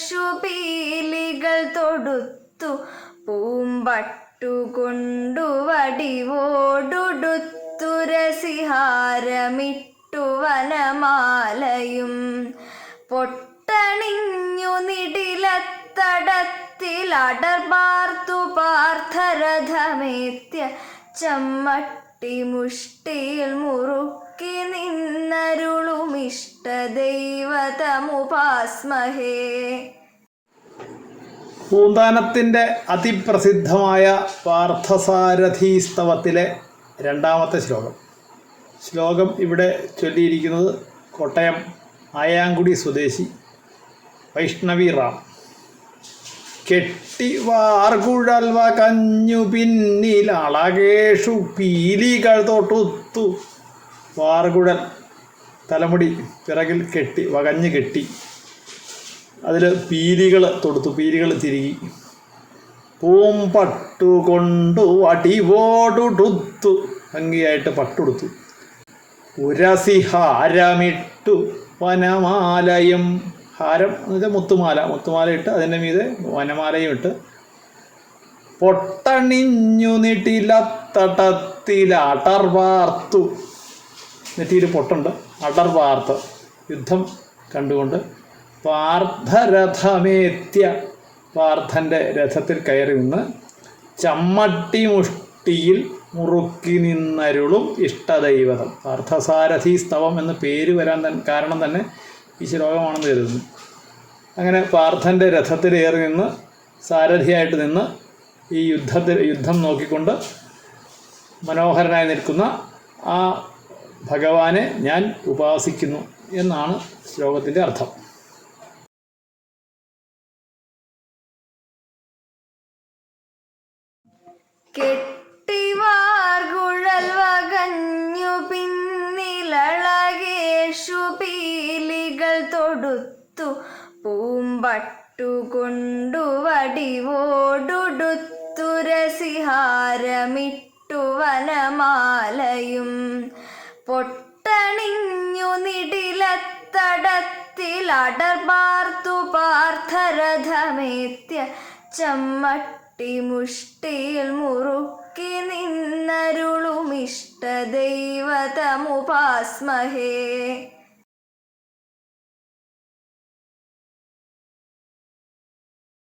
കളാകേഷു പീലികൾ തൊടുത്തു പൂമ്പട്ടുകൊണ്ടു വടിവോടുടുത്തു രസിഹാരമിട്ടു വനമാലയും പൊട്ടണിഞ്ഞു നിടിലത്തടത്തിൽ അടർപാർത്തു പാർത്ഥരഥമേത്യ ചമ്മട്ടി മുഷ്ടിയിൽ മുറുക്കി നിന്നരുളുമിഷ്ടദൈവതമുപാസ്മഹേ. പൂന്താനത്തിൻ്റെ അതിപ്രസിദ്ധമായ പാർത്ഥസാരഥീസ്തവത്തിലെ രണ്ടാമത്തെ ശ്ലോകം. ശ്ലോകം ഇവിടെ ചൊല്ലിയിരിക്കുന്നത് കോട്ടയം ആയാങ്കുടി സ്വദേശി വൈഷ്ണവി റാം. കെട്ടി വാർകുഴൽ വകഞ്ഞു പിന്നിൽ അളകേഷു പീലികൾ തൊട്ടുത്തു. വാർകുഴൽ തലമുടി പിറകിൽ കെട്ടി വകഞ്ഞ് കെട്ടി അതിൽ പീലികൾ തൊടുത്തു, പീലികൾ തിരികി. പൂമ്പട്ടുകൊണ്ടു അടിവോടുടുത്തു, ഭംഗിയായിട്ട് പട്ടുടുത്തു. ഉരസിഹാരമിട്ടു വനമാലയും, ഹാരം എന്ന് വെച്ചാൽ മുത്തുമാല, മുത്തുമാല ഇട്ട് അതിൻ്റെ മീതെ വനമാലയും ഇട്ട് പൊട്ടണിഞ്ഞു നീട്ടിലത്തടത്തിൽ അടർവാർത്തു. നെറ്റിയിൽ പൊട്ടുണ്ട്, അടർവാർത്ത് യുദ്ധം കണ്ടുകൊണ്ട് പാർത്ഥരഥമേത്യ, പാർത്ഥൻ്റെ രഥത്തിൽ കയറി നിന്ന് ചമ്മട്ടി മുഷ്ടിയിൽ മുറുക്കി നിന്നരുളും ഇഷ്ടദൈവതം. പാർത്ഥസാരഥി സ്തവം എന്ന് പേര് വരാൻ കാരണം തന്നെ ഈ ശ്ലോകമാണെന്ന് കരുതുന്നു. അങ്ങനെ പാർത്ഥൻ്റെ രഥത്തിലേറി നിന്ന് സാരഥിയായിട്ട് നിന്ന് ഈ യുദ്ധം നോക്കിക്കൊണ്ട് മനോഹരനായി നിൽക്കുന്ന ആ ഭഗവാനെ ഞാൻ ഉപാസിക്കുന്നു എന്നാണ് ശ്ലോകത്തിൻ്റെ അർത്ഥം. കെട്ടിവാർകുഴൽ വകഞ്ഞു പിന്നിലളകേഷു പീലികൾ തൊടുത്തു പൂമ്പട്ടുകൊണ്ടു വടിവോടുടുത്തു രസിഹാരമിട്ടു വനമാലയും പൊട്ടണിഞ്ഞു നിടിലത്തടത്തിൽ അടർപാർത്തു പാർത്ഥരഥമേത്യ ചമ്മട്ടി മുഷ്ടിയിൽ മുറുക്കി നിന്നരുളുമിഷ്ടദൈവതമുപാസ്മഹേ.